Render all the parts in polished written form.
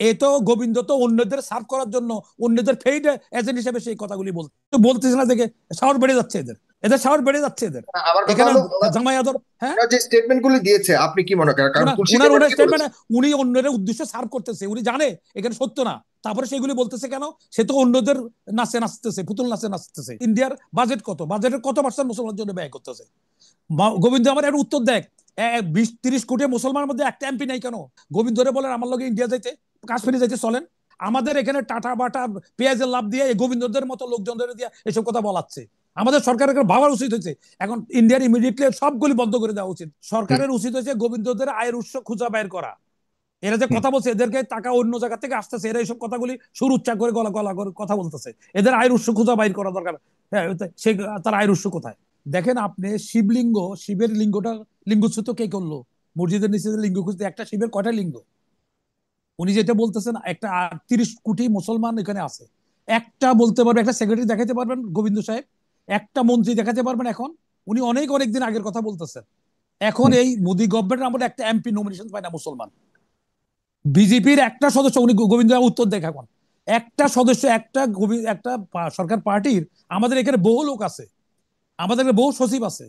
এ তো গোবিন্দ তো অন্যদের সার্ভ করার জন্য, অন্যদের ফেইড এজেন্ট হিসেবে সেই কথাগুলি বলতেছে না দেখে সাহস বেড়ে যাচ্ছে এদের, এদের সাহস বেড়ে যাচ্ছে এদের। আমার কথা এখানে হলো জামাই আদর, হ্যাঁ, ওনার যে স্টেটমেন্ট গুলি দিয়েছে আপনি কি মনে করেন, কারণ ওনার তুলসী ওনার দেবতা ওনার কি স্টেটমেন্ট, বলেছে? উনি অন্যের উদ্দেশ্যে সার্ভ করতেছে, উনি জানে এখানে সত্য না, তারপরে সেগুলি বলতেছে কেন? সে তো অন্যদের নাচে নাচতেছে, পুতুল নাচে নাচতেছে। ইন্ডিয়ার বাজেট কত, বাজেটের কত পার্সেন্ট মুসলমানের জন্য ব্যয় করতেছে? গোবিন্দ আমার একটা উত্তর দেখ, 20-30 কোটি মুসলমানের মধ্যে একটা এমপি নাই কেন? গোবিন্দরে বলেন আমার লগে ইন্ডিয়া যাইতে, কাশ্মীরে যাইতে চলেন। আমাদের এখানে টাটা বাটা পেঁয়াজের লাভ দিয়ে এই গোবিন্দদের মতো লোকজনদের দিয়ে এসব কথা বলাচ্ছে। আমাদের সরকারের ভাবার উচিত হয়েছে এখন ইন্ডিয়ার ইমিডিয়েটলি সবগুলি বন্ধ করে দেওয়া উচিত। সরকারের উচিত হয়েছে গোবিন্দদের আয়ের উৎস খুঁজে বের করা। এরা যে কথা বলছে, এদেরকে টাকা অন্য জায়গা থেকে আসতেছে, এরা এইসব কথাগুলি সুর উচ্চার করে গলা গলা করে কথা বলতেছে, এদের আয়ের উৎস খুঁজে বাইর করা দরকার। হ্যাঁ, সে তার আয়ের উৎস কোথায়? দেখেন আপনি শিবলিঙ্গ, শিবের লিঙ্গটা লিঙ্গচ্যুত কে করলো? মসজিদের নিচে লিঙ্গ খুঁজতে, একটা শিবের কয়টা লিঙ্গ? উনি যেটা বলতেছেন একটা 30 কোটি মুসলমান এখানে আছে, একটা বলতে পারবে, একটা সেক্রেটারি দেখাতে পারবেন গোবিন্দ সাহেব? একটা মন্ত্রী দেখাতে পারবেন এখন? উনি অনেক অনেক দিন আগের কথা বলতেছেন। এখন এই মোদী গভর্নমেন্টের আমরা একটা এমপি নমিনেশন পাই না মুসলমান। বিজেপির একটা সদস্য, উনি গোবিন্দ উত্তর দেখা এখন, একটা সদস্য, একটা সরকার পার্টির আমাদের এখানে বহু লোক আছে, আমাদের এখানে বহু সচিব আছে।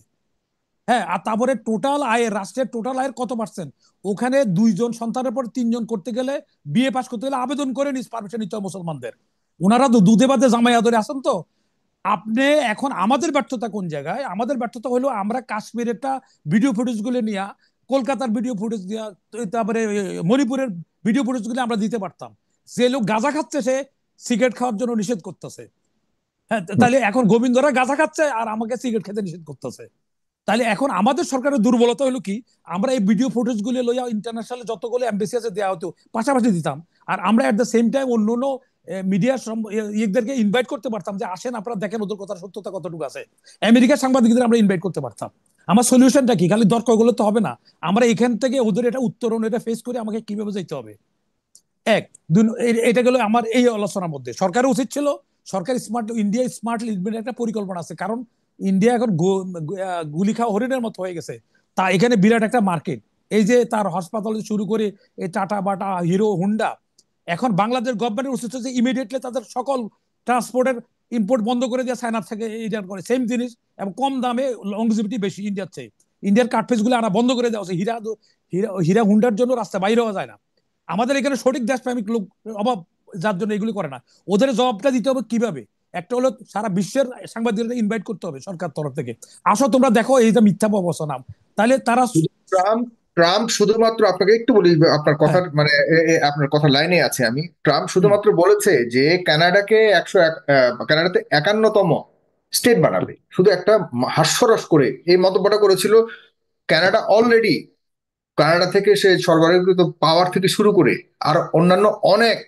হ্যাঁ, আর তারপরে টোটাল আয়ের, রাষ্ট্রের টোটাল আয়ের কত পার্সেন্ট? ওখানে 2 জন সন্তানের পর 3 জন করতে গেলে, বিয়ে পাস করতে গেলে আবেদন করে নিজ পারমিশন নিতে হয় মুসলমানদের। ওনারা তো দুধে বাদে জামাই আদরে আসেন তো। আপনি এখন আমাদের ব্যর্থতা কোন জায়গায়? আমাদের ব্যর্থতা হলো আমরা কাশ্মীরেরটা ভিডিও ফুটেজ গুলো নিয়ে, কলকাতার ভিডিও ফুটেজ দিয়া, তারপরে মণিপুরের ভিডিও ফুটেজ গুলো আমরা দিতে পারতাম। যে লোক গাঁজা খাচ্ছে সে সিগারেট খাওয়ার জন্য নিষেধ করতেছে। হ্যাঁ, তাহলে এখন গোবিন্দরা গাঁজা খাচ্ছে আর আমাকে সিগারেট খেতে নিষেধ করতেছে। তাহলে এখন আমাদের সরকারের দুর্বলতা হলো কি, আমরা এই ভিডিও ফুটেজ গুলো লইয়া ইন্টারন্যাশনাল যতগুলো এমবেসি আছে দেওয়া হতো, পাশাপাশি দিতাম। আর আমরা এট দ্য সেম টাইম অন্য অন্য মিডিয়ার ইয়েদেরকে ইনভাইট করতে পারতাম যে আসেন আপনারা দেখেন ওদের কথার সত্যতা কতটুকু আছে। আমেরিকার সাংবাদিকদের আমরা ইনভাইট করতে পারতাম। আমার সলিউশনটা কি? খালি দরকারগুলো তো হবে না। আমরা এখান থেকে ওদের এটা উত্তরণ, এটা ফেস করে আমাকে কিভাবে যেতে হবে। এক দুই, এটা গেল আমার এই আলোচনার মধ্যে। সরকারের উচিত ছিল, সরকার স্মার্ট ইন্ডিয়া স্মার্ট লিডমেন্ট একটা পরিকল্পনা আছে, কারণ ইন্ডিয়া এখন গুলি খাওয়া হরিণের মতো হয়ে গেছে। তা এখানে বিরাট একটা মার্কেট। এই যে তার হাসপাতাল শুরু করে এই টাটা বাটা হিরো হুন্ডা, এখন বাংলাদেশ গভর্নমেন্টের উচিত হচ্ছে ইমিডিয়েটলি তাদের সকল ট্রান্সপোর্টের ইম্পোর্ট বন্ধ করে দিয়ে চায়না থেকে ইন্ডিয়ান করে সেম জিনিস, এবং কম দামে, লংজিভিটি বেশি ইন্ডিয়ার চেয়ে। ইন্ডিয়ার কার্টফেজ গুলো আনা বন্ধ করে দেওয়া হচ্ছে। হীরা হীরা হীরা হুন্ডার জন্য রাস্তা বাইরে হওয়া যায় না। আমাদের এখানে সঠিক দেশপ্রেমিক লোক অভাব, যার জন্য এগুলি করে না। ওদের জবাবটা দিতে হবে কিভাবে? একটা হলো সারা বিশ্বের সাংবাদিকদের ইনভাইট করতে হবে সরকার তরফ থেকে, আসো তোমরা দেখো এই যে মিথ্যা প্রবচনা। তাহলে তারা, ট্রাম্প ট্রাম্প শুধুমাত্র, আপনাকে একটু বলি, আপনার হ্যাঁ, কথার মানে আপনার কথা লাইনে আছে আমি। ট্রাম্প হুম, শুধুমাত্র বলেছে যে কানাডাকে কানাডাতে 51তম স্টেট বানাবে, শুধু একটা হাস্যরস করে এই মন্তব্যটা করেছিল। কানাডা অলরেডি, কানাডা থেকে সে সরবরাহকৃত পাওয়ার থেকে শুরু করে আর অন্যান্য অনেক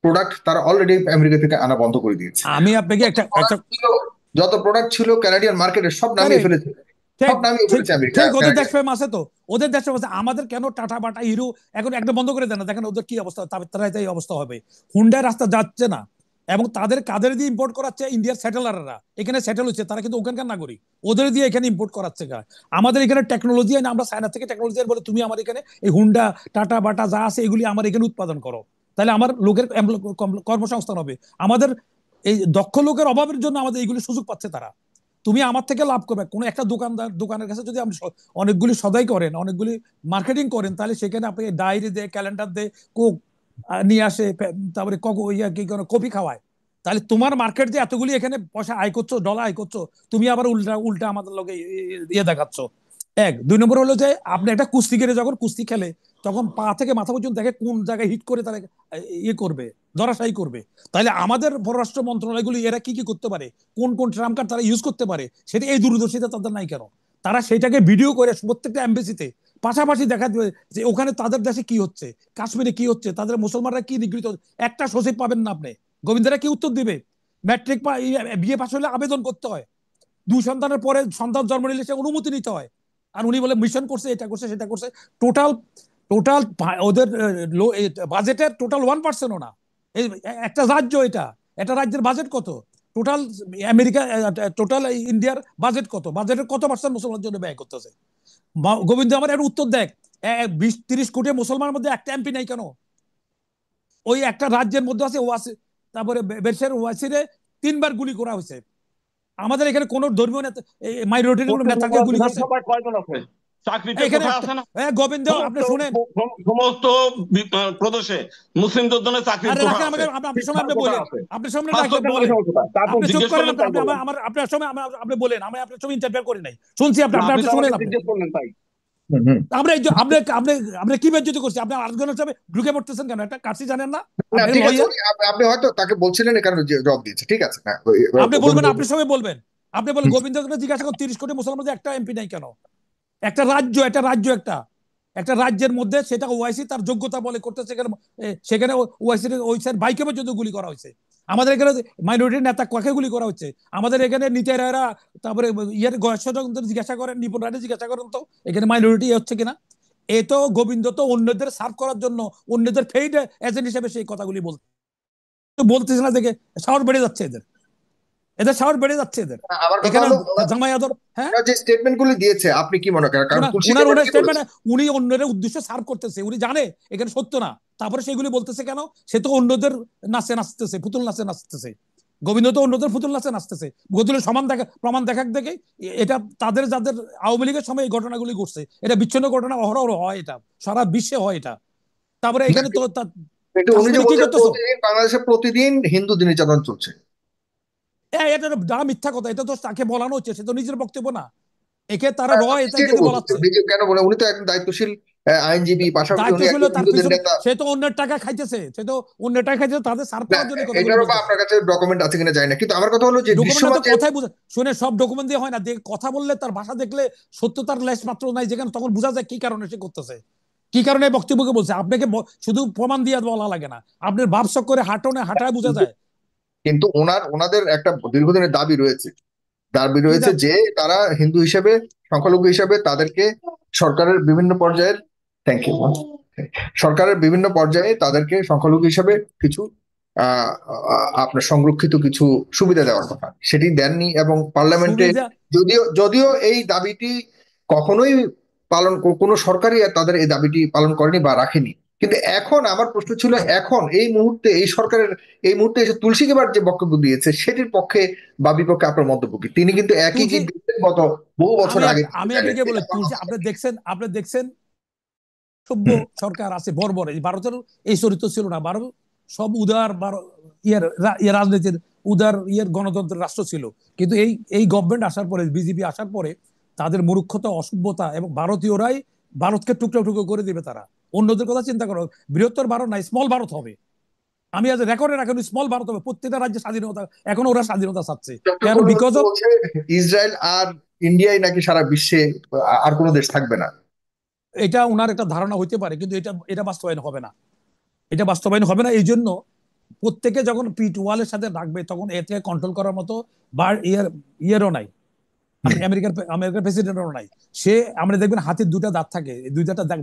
প্রোডাক্ট তারা অলরেডি আমেরিকা থেকে আনা বন্ধ করে দিয়েছে। আমি আপনাকে একটা একটা যত প্রোডাক্ট ছিল কানাডিয়ান মার্কেটে সব নামিয়ে কারেক্ট, ফেলেছে, ঠিক, সব নামিয়ে ঠিক, ফেলেছে আমেরিকা, ঠিক, ওদের কানাডিয়ান। দেশপ্রেম আছে তো। ওদের দেশপ্রেম আছে, আমাদের কেন টাটা বাটা হিরো এখন একটা বন্ধ করে দেন না, দেখেন ওদের কি অবস্থা, তারা এই অবস্থা হবে। হুন্ডার রাস্তা যাচ্ছে না, এবং তাদের কাদের দিয়ে ইম্পোর্ট করাচ্ছে? ইন্ডিয়ার সেটেলাররা এখানে সেটেল হচ্ছে, তারা কিন্তু ওখানকার নাগরিক, ওদের দিয়ে এখানে ইম্পোর্ট করাচ্ছে। আমাদের এখানে টেকনোলজি না, আমরা চায়না থেকে টেকনোলজি বলে তুমি আমার এখানে এই হুন্ডা টাটা বাটা যা আছে এগুলি আমার এখানে উৎপাদন করো, তাহলে আমার লোকের কর্মসংস্থান হবে। আমাদের এই দক্ষ লোকের অভাবের জন্য আমাদের এইগুলি সুযোগ পাচ্ছে তারা। তুমি আমার থেকে লাভ করবে। কোনো একটা দোকানের কাছে যদি আপনি অনেকগুলি সদাই করেন, অনেকগুলি মার্কেটিং করেন, তাহলে সেখানে আপনি ডায়েরি দে, ক্যালেন্ডার দে, কোক নিয়ে আসে, তারপরে কি কোনো কফি খাওয়ায়, তাহলে তোমার মার্কেট যে এতগুলি এখানে পয়সা আয় করছো, ডলার আয় করছো, তুমি আবার উল্টা উল্টা আমাদের লোকে ইয়ে দেখাচ্ছ। এক দুই নম্বর হলো যে আপনি একটা কুস্তিগিরে যখন কুস্তি খেলে, তখন পা থেকে মাথা পর্যন্ত দেখে কোন জায়গায় হিট করে তারা ইয়ে করবে, ধরাশায়ী করবে। তাহলে আমাদের পররাষ্ট্র মন্ত্রণালয়গুলি এরা কি কি করতে পারে, কোন কোন ট্রাম্প কার্ড তারা ইউজ করতে পারে, সেটা এই দূরদর্শিতা তাদের নাই কেন? তারা সেটাকে ভিডিও করে প্রত্যেকটা এম্বাসিতে পাশাপাশি দেখা যাবে যে ওখানে তাদের দেশে কি হচ্ছে, কাশ্মীরে কি হচ্ছে, তাদের মুসলমানরা কি নিগৃহীত হচ্ছে। একটা সচিব পাবেন না আপনি। গোবিন্দরা কি উত্তর দিবে? ম্যাট্রিক বিয়ে পাশ হলে আবেদন করতে হয়, 2 সন্তানের পরে সন্তান জন্ম নিলে সে অনুমতি নিতে হয়। আর উনি বলে মিশন করছে, এটা করছে, সেটা করছে। টোটাল টোটাল ওদের বাজেটের টোটাল 1%ও না। এই একটা রাজ্য, এটা একটা রাজ্যের বাজেট কত? টোটাল আমেরিকা, টোটাল ইন্ডিয়ার বাজেট কত? বাজেটের কত পার্সেন্ট মুসলমানের জন্য ব্যয় করতেছে? গোবিন্দ আমার একটা উত্তর দেখ, 20-30 কোটি মুসলমানের মধ্যে একটা এমপি নাই কেন? ওই একটা রাজ্যের মধ্যে আছে ওয়াসি, তারপরে বেরশের ওয়াসিরে 3বার গুলি করা হয়েছে। আমাদের এখানে কোন ধর্মীয় নেতা, মাইনরিটির কোন নেতাকে পশ্চিমবঙ্গ গুলি করছে? বিধানসভায় কয়জন আছে? চাকরিতে এখানে কোথায় একটা আছে না? গোবিন্দ, সমস্ত আপনি শুনেন। সমস্ত প্রদেশে মুসলিমদের জন্য চাকরির আরে কোঠা রাখেন আছে, আমাকে, আপনার সময় শিক্ষার আপনি কোঠা বলেন, আছে, আপনার সামনে স্বাস্থ্য কেন্দ্রের বলেন। সময় কোথায়? তারপর আপনি চুপ জিজ্ঞেস করেন, করলেন তাই বললাম। আপনার সময় আপনি বলেন, আমি আপনার সময় ইন্টারফেয়ার করি নাই, শুনছি আপনি না, আপনি আপনি আপনি তো শুনেন আমাকে আপনি। জিজ্ঞেস করলেন তাই। হুম হুম। আমরা এই যে আপনি আপনি আপনি কি বেজ্জতি করছি? আপনি আরেকজনের সাথে ঢুকে পড়তেছেন কেন? একটা কাশি জানেন না? না আপনি ঠিক আছে, লয়ার, আপনি হয়তো তাকে বলছিলেন এই কারণে জবাব দিয়েছে, ঠিক আছে না আপনি বলবেন, গোবিন্দ। আপনি সবাই বলবেন। আপনি বলেন হুম। গোবিন্দকে জিজ্ঞাসা করেন 30 কোটি মুসলমানদের একটা এমপি নাই কেন? একটা রাজ্য, একটা রাজ্য, একটা রাজ্যের মধ্যে সেটা ওয়াইসি তার যোগ্যতা বলে করতে, সেখানে ওয়াইসির ওই সাইড বাইকে পর্যন্ত গুলি করা হয়েছে। আমাদের এখানে মাইনরিটির নেতা কাকে গুলি করা হচ্ছে? আমাদের এখানে নিতাই রায়রা, তারপরে ইয়ের গয়েশ্বরদের জিজ্ঞাসা করেন, নিপুণ রায়দের জিজ্ঞাসা করেন তো এখানে মাইনরিটি হচ্ছে কিনা। এ তো গোবিন্দ তো অন্যদের সার্ভ করার জন্য, অন্যদের ফেইড এজেন্ট হিসেবে সেই কথাগুলি বলতেছে না, দেখে সাহস বেড়ে যাচ্ছে এদের, এদের সাহস বেড়ে যাচ্ছে এদের। আমার কথা এখানে হলো জামাই আদর, হ্যাঁ, ওরা যে স্টেটমেন্ট গুলি দিয়েছে আপনি কি মনে করেন, কারণ তুলসী উনার গাবার্ড উনার কি স্টেটমেন্ট, বলেছে? উনি অন্যের উদ্দেশ্যে সার্ভ করতেছে, উনি জানে এখানে সত্য না, তারপরে সেগুলি বলতেছে কেন? সে তো অন্যদের নাচে নাচতেছে, পুতুল নাচে নাচতেছে। গোবিন্দ তো অন্যদের পুতুল নাচে নাচতেছে। গোতুলের সমান দেখা প্রমাণ দেখাক দেখে এটা তাদের যাদের আওয়ামী লীগের সময় এই ঘটনাগুলি ঘটছে, এটা বিচ্ছিন্ন ঘটনা অহরহ হয়, এটা সারা বিশ্বে হয় এটা। তারপরে না, এখানে তো কিন্তু উনি যে কাশ্মীরে কি বলছেন করতেছো? প্রতিদিন বাংলাদেশে প্রতিদিন হিন্দুদের নির্যাতন চলছে। এটা যা মিথ্যা কথা, এটা তো তাকে বলানো হচ্ছে, সে তো নিজের বক্তব্য না, একে তারা এটা নিজে তো এখানে বলছে, বলাচ্ছে। নিজে কেন বলে? উনি তো একজন দায়িত্বশীল আইনজীবী, পাশাপাশি উনি দায়িত্বশীল একজন তার হিন্দুদের পিছনে, নেতা। সে তো অন্যের টাকা খাইতেছে, সে তো অন্যের টাকা খাইতেছে, তাদের সার্ভ না করার জন্য কথাগুলো এটারও বা বলতেছে। আপনার কাছে ডকুমেন্ট আছে কিনা জানি না, কিন্তু আমার কথা হলো যে ডকুমেন্ট না তো বিশ্বমাতে কথাই বুঝে শুনে, সব ডকুমেন্ট দিয়ে হয় না, কথা বললে তার ভাষা দেখলে সত্যতার লেশ মাত্র নাই, যেখানে তখন বোঝা যায় কি কারণে সে করতেছে, কি কারণে বক্তব্যকে বলছে। আপনাকে শুধু প্রমাণ দিয়ে বলা লাগে না, আপনার ভাবসক করে হাঁটনে হাঁটায় বোঝা কিন্তু যায়। কিন্তু ওনাদের একটা দীর্ঘদিনের দাবি রয়েছে, দাবি কি রয়েছে যে তারা হিন্দু হিসেবে, সংখ্যালঘু হিসেবে তাদেরকে সরকারের বিভিন্ন পর্যায়ের, থ্যাংক ইউ, সরকারের বিভিন্ন পর্যায়ে তাদেরকে সংখ্যালঘু হিসেবে কিছু আপনার সংরক্ষিত কিছু সুবিধা দেওয়ার কথা, সেটি দেননি। এবং পার্লামেন্টে সুবিধা? যদিও যদিও এই দাবিটি কখনোই কোনো সরকারই তাদের এই দাবিটি পালন করেনি বা রাখেনি। কিন্তু এখন আমার প্রশ্ন ছিল, এখন এই মুহূর্তে এই সরকারের এই মুহূর্তে এসে তুলসী গেবার যে বক্তব্য দিয়েছে সেটির পক্ষে বা বিপক্ষে আপনার মন্তব্য কি? তিনি কিন্তু একই তুলসী, গীত দিচ্ছেন গত বহু বছর আগে থেকে, আমি জানেন আপনাকে বলে এটা আমার তুলসী, কথা না। আপনি দেখছেন সভ্য হুম। সরকার আছে বর্বর, এই ভারতের এই চরিত্র ছিল না। ভারত সব উদার ইয়ের রাজনীতির উদার গণতন্ত্রের রাষ্ট্র ছিল। কিন্তু এই গভর্নমেন্ট আসার পরে, বিজেপি আসার পরে তাদের মূর্খতা, অসভ্যতা, এবং ভারতীয়রাই ভারতকে টুকরো টুকরো করে দিবে তারা। অন্যদের কথা চিন্তা করো, বৃহত্তর ভারত নাই, স্মল ভারত হবে। আমি আজ রেকর্ডে রাখেন, স্মল ভারত হবে, প্রত্যেকটা রাজ্যে স্বাধীনতা, এখন ওরা স্বাধীনতা চাচ্ছে কেন? যতক্ষণ বিকজ অফ বলছে ইসরায়েল আর ইন্ডিয়াই নাকি সারা বিশ্বে আর কোনো দেশ থাকবে না। এটা ওনার একটা ধারণা হইতে পারে, কিন্তু এটা এটা বাস্তবায়ন হবে না, এটা বাস্তবায়ন হবে না। এই জন্য প্রত্যেকে যখন পিট ওয়ালের সাথে রাখবে, তখন এ থেকে কন্ট্রোল করার মতো ইয়েরও নাই, আমেরিকার প্রেসিডেন্টও নাই। সে, আমরা দেখবেন হাতের দুটা দাঁত থাকে, এই দুই দাঁতটা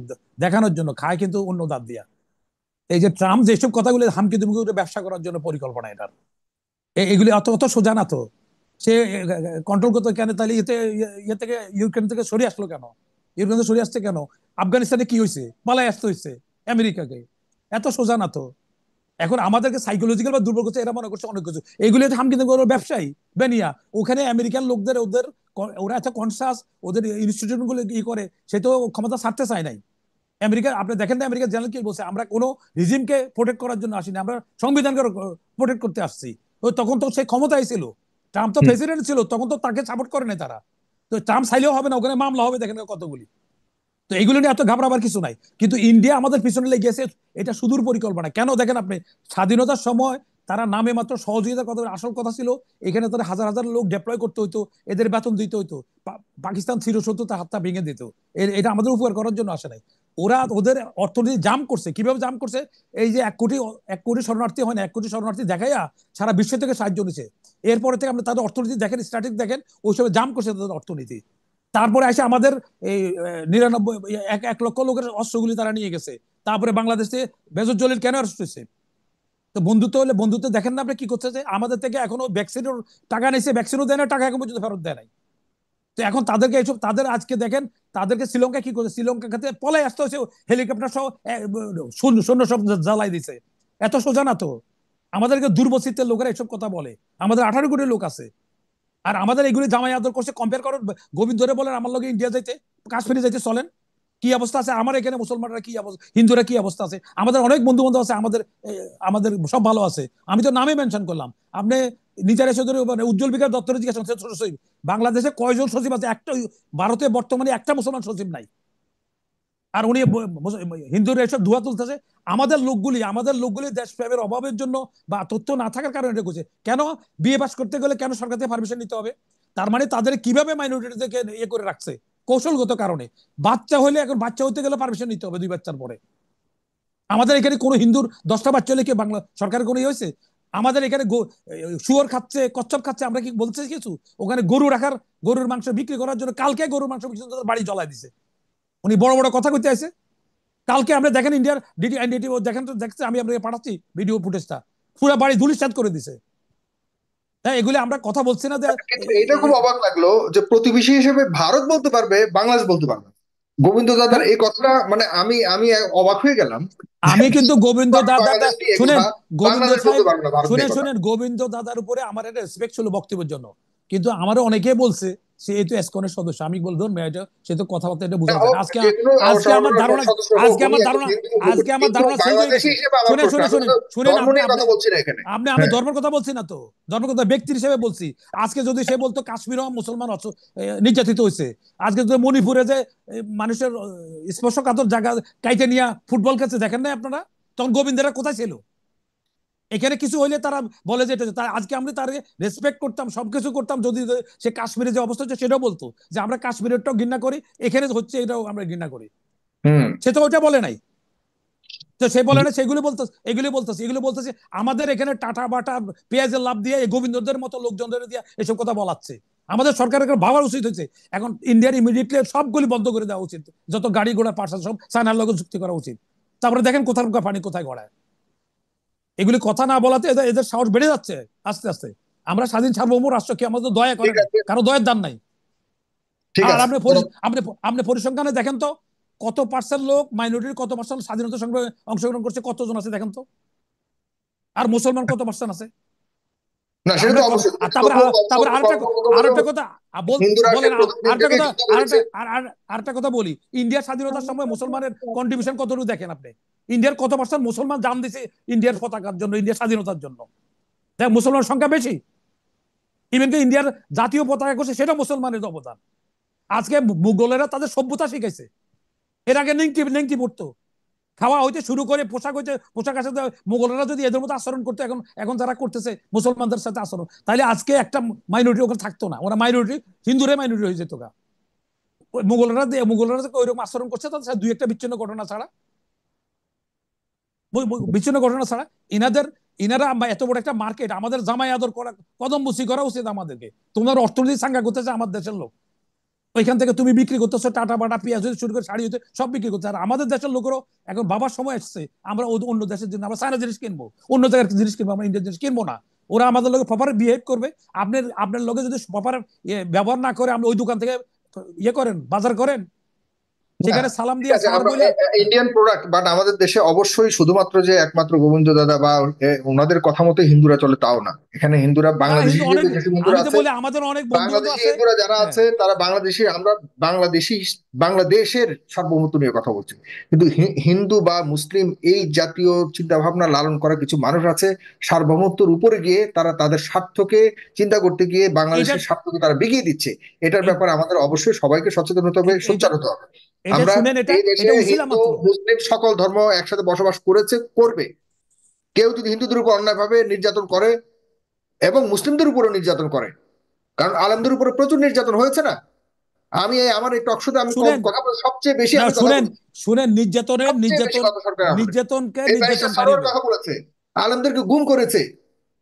দেখানোর জন্য খায়, কিন্তু অন্য দাঁত দিয়া। এই যে ট্রাম্প যেসব কথাগুলো হামকি তুমকি করে ব্যবসা করার জন্য পরিকল্পনা এটার, এগুলি অত অত সোজা না তো। সে কন্ট্রোল করতে কেন? তাহলে ইয়ে থেকে, ইউক্রেন থেকে সরে আসলো কেন? ইউক্রেন থেকে সরে আসছে কেন? আফগানিস্তানে কি হয়েছে? পালাই আসতে হয়েছে আমেরিকাকে। এত সোজা না তো। এখন আমাদেরকে সাইকোলজিক্যাল বা দুর্বল করছে, এরা মনে করছে অনেক কিছু। এগুলি হাম কিন্তু ব্যবসায়ী বেনিয়া, ওখানে আমেরিকান লোকদের ওদের ওরা এত কনসাস, ওদের ইনস্টিটিউট গুলো ই করে, সে তো ক্ষমতা ছাড়তে চায় নাই। আমেরিকা, আপনি দেখেন না আমেরিকার জেনারেল কি বলছে? আমরা কোনো রিজিমকে প্রোটেক্ট করার জন্য আসিনি, আমরা সংবিধানকে প্রোটেক্ট করতে আসছি। তো তখন তো সে ক্ষমতায় ছিল, ট্রাম্প তো হুম। প্রেসিডেন্ট ছিল, তখন তো তাকে সাপোর্ট করে নাই তারা। তো ট্রাম্প চাইলেও হবে না, ওখানে মামলা হবে, দেখেন কতগুলি। তো এইগুলো নিয়ে এত ঘাবড়াবার কিছু নাই। কিন্তু ইন্ডিয়া আমাদের পিছনে লেগেছে, এটা সুদূর পরিকল্পনা। কেন দেখেন আপনি, স্বাধীনতার সময় তারা নামে মাত্র সহযোগিতার কথা, আসল কথা ছিল এখানে তারা হাজার হাজার লোক ডিপ্লয় করতে হইতো, এদের বেতন দিতে হইতো, পাকিস্তান চিরশত্রু তার হাতটা ভেঙে দিত। এটা আমাদের উপকার করার জন্য আসে নাই। ওরা ওদের অর্থনীতি জাম করছে, কিভাবে জাম করছে? এই যে 1 কোটি শরণার্থী হয় না, 1 কোটি শরণার্থী দেখাইয়া সারা বিশ্ব থেকে সাহায্য নিছে। এরপরে থেকে আপনি তাদের অর্থনীতি দেখেন, স্ট্যাটিক দেখেন, ওই সময় জাম করছে তাদের অর্থনীতি। তারপরে এসে আমাদের এই 99 1 লক্ষ লোকের অস্ত্রগুলি তারা নিয়ে গেছে। তারপরে বাংলাদেশে বেজর জলিল কেন অ্যারেস্ট হয়েছে? তো বন্ধুত্ব হলে, বন্ধুত্ব দেখেন না আপনি কি করছে? যে আমাদের থেকে এখনো ভ্যাকসিনের টাকা নিয়েছে, ভ্যাকসিনও দেয় না, টাকা এখন পর্যন্ত ফেরত দেয় নাই। তো এখন তাদেরকে এইসব, তাদের আজকে দেখেন, তাদেরকে শ্রীলঙ্কা কি করছে, শ্রীলঙ্কা খাতে পলাই আসতে হয়েছে, হেলিকপ্টার সহ সৈন্য সব জ্বালাই দিছে। এত সোজা না তো। আমাদেরকে দুর্বচিত্তের লোকেরা এসব কথা বলে। আমাদের 18 কোটি লোক আছে, আর আমাদের এগুলি জামাই আদর করছে। কম্পেয়ার করো, গোবিন্দরে বলেন আমার লোক ইন্ডিয়া যাইতে, কাশ্মীরে যাইতে চলেন, কি অবস্থা আছে। আমার এখানে মুসলমানরা কি অবস্থা, হিন্দুরা কি অবস্থা আছে। আমাদের অনেক বন্ধু বান্ধব আছে, আমাদের সব ভালো আছে। আমি তো নামে মেনশন করলাম। আপনি নিজের এসে ধরে মানে উজ্জ্বল বিকাশ দপ্তরে জিজ্ঞাসা করছেন, বাংলাদেশে কয়জন সচিব আছে? একটা, ভারতে বর্তমানে একটা মুসলমান সচিব নাই। আর উনি হিন্দুরা এসব ধোয়া তুলতেছে। আমাদের লোকগুলি দেশপ্রেমের অভাবের জন্য বা তথ্য না থাকার কারণে এটা করছে। কেন বিয়ে পাস করতে গেলে কেন সরকার থেকে পারমিশন নিতে হবে? তার মানে তাদের কিভাবে মাইনরিটিদেরকে ইয়ে করে রাখছে কৌশলগত কারণে। বাচ্চা হলে, এখন বাচ্চা হতে গেলে পারমিশন নিতে হবে 2 বাচ্চার পরে। আমাদের এখানে কোনো হিন্দুর 10টা বাচ্চা হলে কি বাংলা সরকারের কোনো ইয়ে হয়েছে? আমাদের এখানে শুয়োর খাচ্ছে, কচ্ছপ খাচ্ছে, আমরা কি বলছি কিছু? ওখানে গরুর মাংস বিক্রি করার জন্য কালকে গরুর মাংস বিক্রি করে বাড়ি জ্বলাই দিছে। উনি বড় বড় কথা কইতে আছে। কালকে আপনি দেখেন ইন্ডিয়ার ডিটি দেখেন তো, দেখছে, আমি আপনাকে পাঠাচ্ছি ভিডিও ফুটেজটা, পুরো বাড়ি ধুলিসাৎ করে দিছে। হ্যাঁ, এগুলি আমরা কথা বলছি না যে কিন্তু এটা খুব অবাক লাগলো যে প্রতিবেশী হিসেবে ভারত বলতে পারবে, বাংলাদেশ বলতে পারবে। গোবিন্দ দাদার এই কথাটা মানে আমি আমি অবাক হয়ে গেলাম। আমি কিন্তু গোবিন্দ দাদা, বাংলাদেশ নিয়ে এই শুনেন কথা, গোবিন্দ বাংলাদেশ বলতে সাহেব, পারবে না ভারত নিয়ে কথা। শুনেন গোবিন্দ দাদার উপরে আমার একটা রেসপেক্ট ছিল বক্তব্যের জন্য, কিন্তু আমারও অনেকে বলছে সে তো এসকনের সদস্য। আমি বললাম মেয়েটা, সে তো কথাবার্তা এটা না, বোঝা ও যায় না। আজকে যে কোনো আজকে আমার সংগঠনের ধারণা সদস্য হোক, আজকে উনি আমার একজন ধারণা হিন্দু আজকে আমার কিন্তু ধারণা চেঞ্জ হয়ে বাংলাদেশি গেছে। হিসেবে আমার শুনেন প্রশ্ন, শুনেন আমি শুনেন কিন্তু শুনেন ধর্ম আপনি নিয়ে আপনি কথা বলছি না এখানে। আপনি আমি হ্যাঁ, ধর্মের কথা বলছি না তো, ধর্মের কথা ব্যক্তির হিসেবে বলছি। আজকে যদি সে বলতো কাশ্মীরও মুসলমান নির্যাতিত হয়েছে, আজকে যদি মণিপুরে যে মানুষের স্পর্শকাতর জায়গা কাইতে নিয়ে ফুটবল খেলছে, দেখেন না আপনারা? তখন গোবিন্দেরা কোথায় ছিল? এখানে কিছু হইলে তারা বলে যে এটা, তার আজকে আমরা তার রেসপেক্ট করতাম, সবকিছু করতাম, যদি সে কাশ্মীরে যে অবস্থা হচ্ছে সেটাও বলতো যে আমরা কাশ্মীরেরটাও ঘৃণা করি, এখানে হচ্ছে এটাও আমরা ঘৃণা করি। হুম। সে তো ওইটা বলে নাই। তো সে বলে না, সেগুলি বলতেছে, এগুলি বলতেছে আমাদের এখানে টাটা বাটা পেঁয়াজের লাভ দিয়ে এই গোবিন্দদের মতো লোকজনদের দিয়ে এসব কথা বলাচ্ছে। আমাদের সরকারের ভাবা উচিত হয়েছে এখন ইন্ডিয়ার ইমিডিয়েটলি সবগুলি বন্ধ করে দেওয়া উচিত। যত গাড়ি ঘোড়া পার্সা সব চায়নার লগে চুক্তি করা উচিত। তারপরে দেখেন কোথায় পানি কোথায় গড়ায়। এগুলি কথা না বলাতে এদের সাহস বেড়ে যাচ্ছে আস্তে আস্তে। আমরা স্বাধীন সার্বভৌম রাষ্ট্র, কি আমাদের দয়া করে ঠিক না? আছে, কারো দয়ের দান নাই। ঠিক আর আছে। আপনি পরিসংখ্যানে দেখেন তো, কত পার্সেন্ট লোক, মাইনরিটির কত পার্সেন্ট স্বাধীনতা সংগ্রামে অংশগ্রহণ করছে, কতজন আছে দেখেন তো। আর মুসলমান কত পার্সেন্ট আছে? না, সেটা আমরা তো অবশ্যই তারপরে তারপরে কর্মকর্তা আরেকটা কথা হিন্দুরা বলেন, সেই প্রথম দিন আরেকটা থেকে কথা, যুদ্ধ করেছে। আরেকটা কথা বলি। ইন্ডিয়ার স্বাধীনতার সময় মুসলমানের কন্ট্রিবিউশন কতটুকু দেখেন আপনি? ইন্ডিয়ার কত পার্সেন্ট মুসলমান জান দিছে ইন্ডিয়ার পতাকার জন্য, ইন্ডিয়ার স্বাধীনতার জন্য? দেখ, মুসলমানের সংখ্যা বেশি। ইভেন কি ইন্ডিয়ার জাতীয় পতাকা করছে, সেটা মুসলমানের অবদান। আজকে মুঘলেরা তাদের সভ্যতা শিখাইছে। এর আগে নেংটি নেংটি পড়তো, খাওয়া হইতে শুরু করে পোশাক হইতে পোশাক আসতে। মুঘলরা যদি এদের মতো আচরণ করতো, এখন এখন যারা করতেছে মুসলমানদের সাথে আচরণ, তাহলে আজকে একটা মাইনরিটি ওখানে থাকতো না। ওরা মাইনরিটি, হিন্দুরে মাইনরিটি হয়ে যেত গা। মুঘলরা ওইরকম আচরণ করছে, তাদের সাথে 2-1টা বিচ্ছিন্ন ঘটনা ছাড়া, বিচ্ছিন্ন ঘটনা ছাড়া ইনারা এত বড় একটা মার্কেট, আমাদের জামাই আদর করা, কদম বুসি করা উচিত আমাদেরকে। তোমার অর্থনীতি সাঙ্গা করতেছে আমার দেশের লোক, ওইখান থেকে তুমি বিক্রি করতেছো টাটা বাটা পেঁয়াজ হতে শুরু করে শাড়ি হতে সব বিক্রি করছে। আর আমাদের দেশের লোকেরও এখন বাবার সময় এসছে, আমরা অন্য দেশের জন্য আমরা চায়না জিনিস কিনবো, অন্য জায়গার জিনিস কিনবো, আমরা ইন্ডিয়ান জিনিস কিনবো না। ওরা আমাদের লোকে প্রপার বিহেভ করবে। আপনার লোকে যদি প্রপার ব্যবহার না করে, আপনি ওই দোকান থেকে ইয়ে করেন, বাজার করেন, না, সেখানে সালাম ঠিক দিয়ে আছে, স্যার আমরা বইলা। ইন্ডিয়ান প্রোডাক্ট, বাট আমাদের দেশে অবশ্যই শুধুমাত্র যে একমাত্র গোবিন্দ দাদা বা ওনাদের কথা মতো হিন্দুরা চলে তাও না। এখানে হিন্দুরা, না, বাংলাদেশি হিন্দু অনেক, হিসেবে যেসব হিন্দুরা আমি তো আছে, বলি আমাদের অনেক বন্ধু বান্ধব বাংলাদেশি আছে। হিন্দুরা যারা হ্যাঁ, আছে তারা বাংলাদেশি, আমরা বাংলাদেশি, বাংলাদেশের সার্বভৌমত্ব নিয়ে কথা বলছি। কিন্তু হিন্দু বা মুসলিম এই জাতীয় চিন্তা ভাবনা লালন করা কিছু মানুষ আছে, সার্বভৌমত্বের উপরে গিয়ে তারা তাদের স্বার্থকে চিন্তা করতে গিয়ে এটা বাংলাদেশের স্বার্থকে তারা বিগিয়ে দিচ্ছে। এটার ব্যাপারে আমাদের অবশ্যই সবাইকে সচেতন হতে হবে, এটা সোচ্চার হতে হবে। এটা আমরা শুনেন, এটা এই দেশে এটা উছিলা হিন্দু মাত্র। মুসলিম সকল ধর্ম একসাথে বসবাস করেছে, করবে। কেউ যদি হিন্দুদের উপর অন্যায়ভাবে নির্যাতন করে এবং মুসলিমদের উপরও নির্যাতন করে, কারণ আলেমদের উপরে প্রচুর নির্যাতন হয়েছে না। আমার এই টক শোতে আমি শুনেন, কথা বলে সবচেয়ে বেশি না আমি কথা শুনেন, বলেছি, শুনেন সবচেয়ে বেশি কথা সরকার আমলে। নির্যাতনকে এই ব্যারিস্টার সরোয়ার নির্যাতনকারীদের কথা বলেছে, আলেমদেরকে গুম করেছে।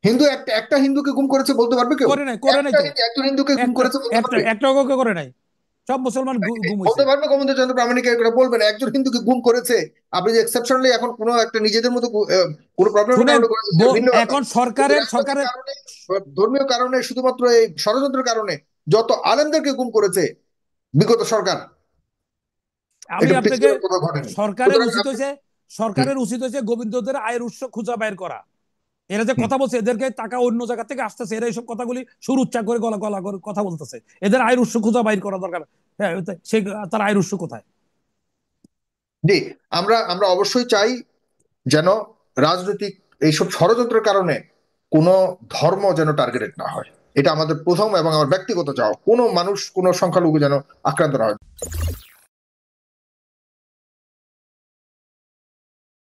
হিন্দু একটা একটা হিন্দুকে গুম করেছে বলতে পারবে কেউ? করে নাই তো। একজন হিন্দুকে গুম একটা করেছে বলতে একটা পারবে? একটা অঙ্ক করে নাই, সব মুসলমান গুম হয়েছে। বলতে পারবে গোবিন্দ চন্দ্র প্রামাণিক এটা বলবেন একজন হিন্দুকে গুম করেছে? আপনি যে এক্সেপশনালি এখন কোনো একটা নিজেদের মতো কোনো প্রবলেমের শুনেন, কারণে করেছে সেটা ভিন্ন ব্যাপার। এখন কিন্তু সরকারের রাজনৈতিক সরকারের কারণে, ধর্মীয় কারণে, শুধুমাত্র এই ষড়যন্ত্রের কারণে যত আলেমদেরকে গুম করেছে বিগত সরকার, আমি এটা আপনাকে, পৃথিবীর কোথাও ঘটেনি। সরকারের সুতরাং উচিত হয়েছে সরকারের উচিত হয়েছে গোবিন্দদের আয়ের উৎস খুঁজা বের করা। এরা যে কথা বলছে, এদেরকে টাকা অন্য জায়গা থেকে আসতেছে, এরা এইসব কথাগুলি সুরুচ্চার করে গলা গলা করে কথা বলতেছে। এদের আয়ের উৎস খুঁজা বাইর করা দরকার। হ্যাঁ, সে তার আয়ের উৎস কোথায়? জি, আমরা আমরা অবশ্যই চাই যেন রাজনৈতিক এইসব ষড়যন্ত্রের কারণে কোনো ধর্ম যেন টার্গেটেড না হয়। এটা আমাদের প্রথম এবং আমার ব্যক্তিগত চাওয়া, কোনো মানুষ কোনো সংখ্যালঘু যেন আক্রান্ত না হয়।